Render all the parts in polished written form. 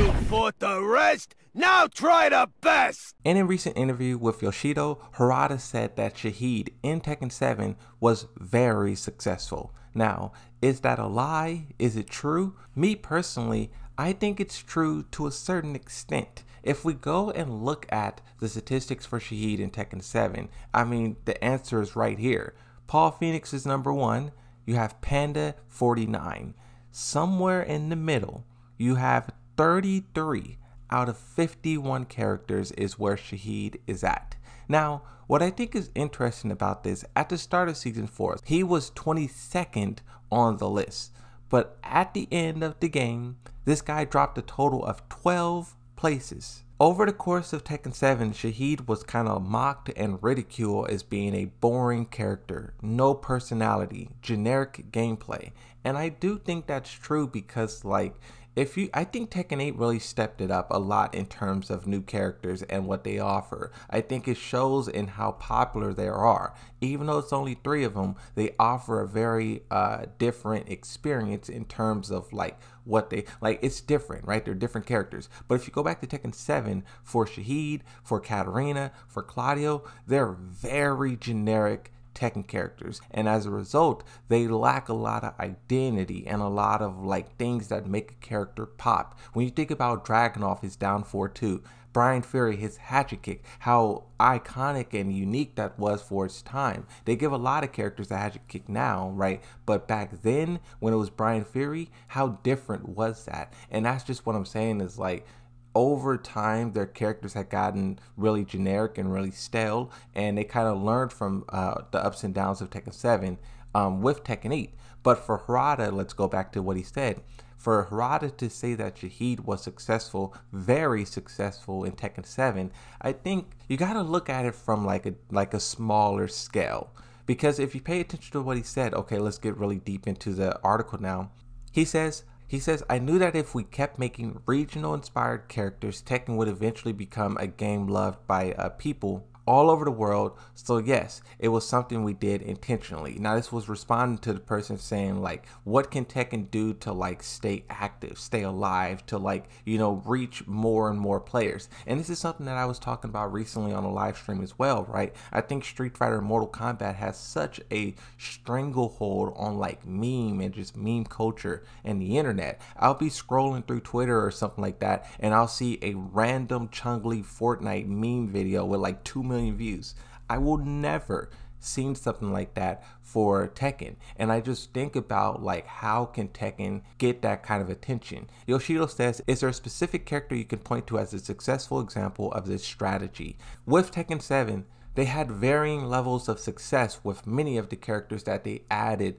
You fought the rest, now try the best! In a recent interview with Yoshido, Harada said that Shaheen in Tekken 7 was very successful. Now, is that a lie? Is it true? Me personally, I think it's true to a certain extent. If we go and look at the statistics for Shaheen in Tekken 7, I mean, the answer is right here. Paul Phoenix is number 1. You have Panda 49. Somewhere in the middle, you have 33 out of 51 characters is where Shaheen is at. Now, what I think is interesting about this, at the start of Season 4, he was 22nd on the list. But at the end of the game, this guy dropped a total of 12 places. Over the course of Tekken 7, Shaheen was kind of mocked and ridiculed as being a boring character, no personality, generic gameplay. And I do think that's true because, like, I think Tekken 8 really stepped it up a lot in terms of new characters and what they offer. I think it shows in how popular they are. Even though it's only 3 of them, they offer a very different experience in terms of like what they like. It's different, right? They're different characters. But if you go back to Tekken 7, for Shaheen, for Katarina, for Claudio, they're very generic Tekken characters, and as a result they lack a lot of identity and a lot of like things that make a character pop. When you think about Dragunov, his down 4-2, Brian Fury, his hatchet kick, how iconic and unique that was for its time. They give a lot of characters a hatchet kick now, right? But back then when it was Brian Fury, how different was that? And that's just what I'm saying is, like, over time their characters had gotten really generic and really stale, and they kind of learned from the ups and downs of Tekken 7 with Tekken 8. But for Harada, let's go back to what he said. For Harada to say that Shaheen was successful, very successful in Tekken 7, I think you got to look at it from like a smaller scale. Because if you pay attention to what he said, okay, let's get really deep into the article now. He says, I knew that if we kept making regional inspired characters, Tekken would eventually become a game loved by people all over the world. So yes, it was something we did intentionally. Now this was responding to the person saying, like, what can Tekken do to like stay active, stay alive, to like, you know, reach more and more players. And this is something that I was talking about recently on a live stream as well, right? I think Street Fighter and Mortal Kombat has such a stranglehold on like meme and just meme culture and the internet. I'll be scrolling through Twitter or something like that, and I'll see a random Chun-Li Fortnite meme video with like 2 million views. I will never seen something like that for Tekken, and I just think about like, how can Tekken get that kind of attention? Yoshido says, is there a specific character you can point to as a successful example of this strategy? With Tekken 7, they had varying levels of success with many of the characters that they added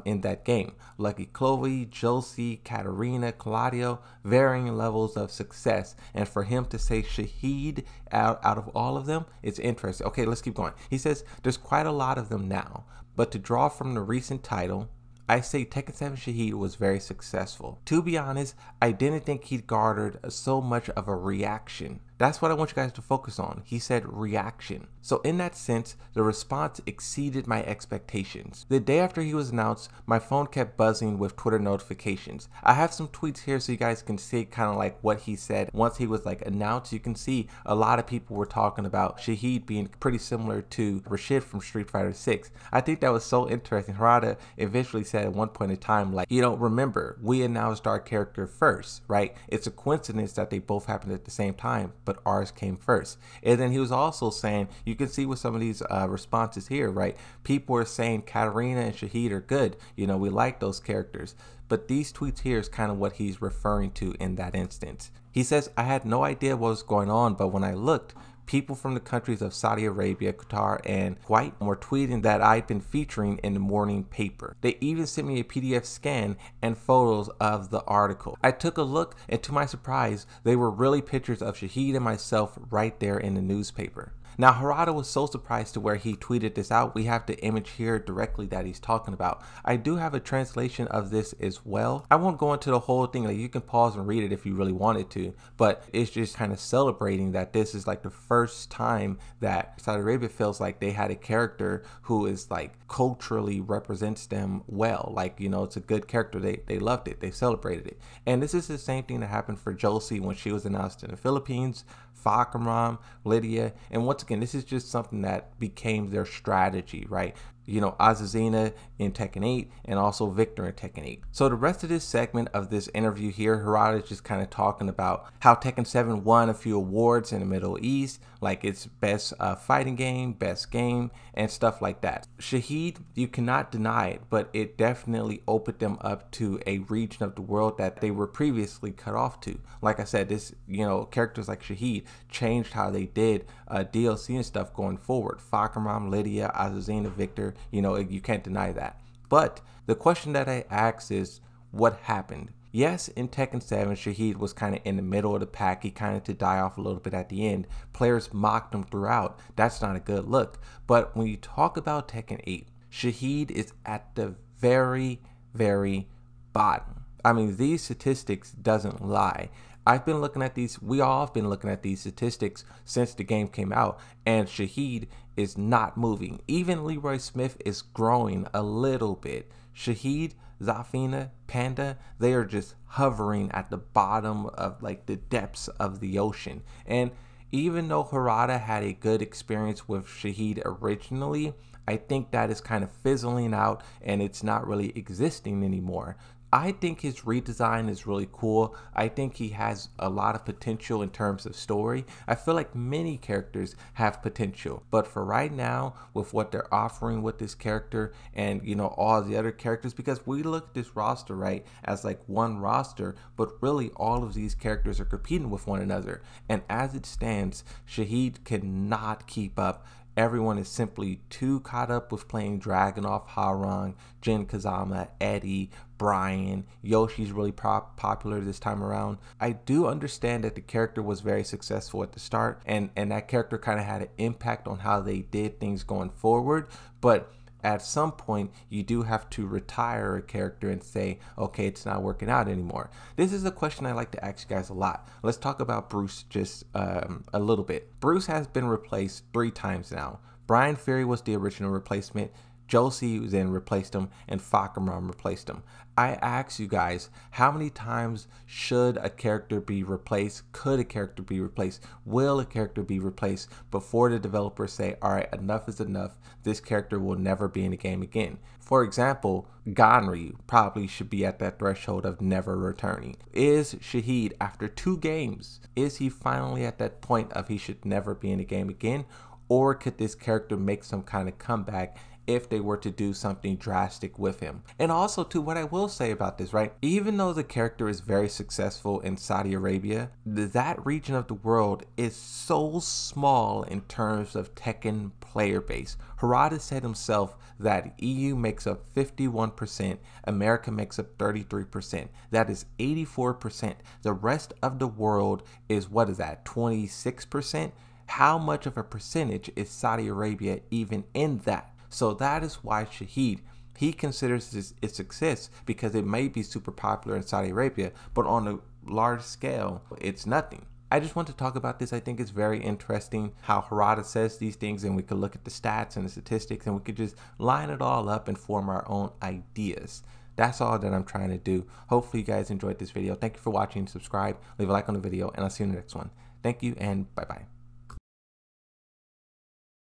in that game. Lucky Clovey, Josie, Katarina, Claudio, varying levels of success. And for him to say Shaheen out of all of them, it's interesting. Okay, let's keep going. He says, there's quite a lot of them now, but to draw from the recent title, I say Tekken 7 Shaheen was very successful. To be honest, I didn't think he'd garnered so much of a reaction. That's what I want you guys to focus on. He said reaction. So in that sense, the response exceeded my expectations. The day after he was announced, my phone kept buzzing with Twitter notifications. I have some tweets here so you guys can see kind of like what he said once he was like announced. You can see a lot of people were talking about Shaheen being pretty similar to Rashid from Street Fighter 6. I think that was so interesting. Harada eventually said at one point in time, like, you know, remember, we announced our character first, right? It's a coincidence that they both happened at the same time, but ours came first. And then he was also saying, you can see with some of these responses here, right? People are saying Katarina and Shaheen are good. You know, we like those characters. But these tweets here is kind of what he's referring to in that instance. He says, I had no idea what was going on, but when I looked, people from the countries of Saudi Arabia, Qatar, and Kuwait were tweeting that I'd been featuring in the morning paper. They even sent me a PDF scan and photos of the article. I took a look, and to my surprise, they were really pictures of Shaheen and myself right there in the newspaper. Now, Harada was so surprised to where he tweeted this out. We have the image here directly that he's talking about. I do have a translation of this as well. I won't go into the whole thing. Like, you can pause and read it if you really wanted to, but it's just kind of celebrating that this is like the first time that Saudi Arabia feels like they had a character who is like culturally represents them well. Like, you know, it's a good character. They loved it. They celebrated it. And this is the same thing that happened for Josie when she was announced in the Philippines, Fakramram, Lydia, and once again, this is just something that became their strategy, right? You know, Azazina in Tekken 8 and also Victor in Tekken 8. So the rest of this segment of this interview here, Harada is just kind of talking about how Tekken 7 won a few awards in the Middle East, like its best fighting game, best game, and stuff like that. Shaheen, you cannot deny it, but it definitely opened them up to a region of the world that they were previously cut off to. Like I said, this, you know, characters like Shaheen changed how they did DLC and stuff going forward. Fakramram, Lydia, Azazina, Victor, you know, you can't deny that. But the question that I ask is, what happened? Yes, in Tekken 7, Shaheen was kind of in the middle of the pack. He kind of to die off a little bit at the end. Players mocked him throughout. That's not a good look. But when you talk about Tekken 8, Shaheen is at the very, very bottom. I mean, these statistics doesn't lie. I've been looking at these, we all have been looking at these statistics since the game came out, and Shaheen is not moving. Even Leroy Smith is growing a little bit. Shaheen, Zafina, Panda, they are just hovering at the bottom of like the depths of the ocean. And even though Harada had a good experience with Shaheen originally, I think that is kind of fizzling out and it's not really existing anymore. I think his redesign is really cool. I think he has a lot of potential in terms of story. I feel like many characters have potential, but for right now, with what they're offering with this character and, you know, all the other characters, because we look at this roster, right, as like one roster, but really all of these characters are competing with one another. And as it stands, Shaheen cannot keep up. Everyone is simply too caught up with playing Dragunov, Harang, Jin Kazama, Eddie, Brian. Yoshi's really popular this time around. I do understand that the character was very successful at the start, and that character kind of had an impact on how they did things going forward, but at some point you do have to retire a character and say, okay, it's not working out anymore. This is a question I like to ask you guys a lot. Let's talk about Bruce just a little bit. Bruce has been replaced 3 times now. Brian Fury was the original replacement. Josie then replaced him, and Fakramram replaced him. I ask you guys, how many times should a character be replaced? Could a character be replaced? Will a character be replaced before the developers say, all right, enough is enough. This character will never be in the game again. For example, Ganryu probably should be at that threshold of never returning. Is Shaheen, after 2 games, is he finally at that point of he should never be in the game again? Or could this character make some kind of comeback if they were to do something drastic with him? And also too, what I will say about this, right, even though the character is very successful in Saudi Arabia, that region of the world is so small in terms of Tekken player base. Harada said himself that EU makes up 51%, America makes up 33%. That is 84%. The rest of the world is, what is that, 26%? How much of a percentage is Saudi Arabia even in that? So that is why Shaheen, he considers this a success, because it may be super popular in Saudi Arabia, but on a large scale, it's nothing. I just want to talk about this. I think it's very interesting how Harada says these things, and we could look at the stats and the statistics, and we could just line it all up and form our own ideas. That's all that I'm trying to do. Hopefully you guys enjoyed this video. Thank you for watching. Subscribe, leave a like on the video, and I'll see you in the next one. Thank you, and bye-bye.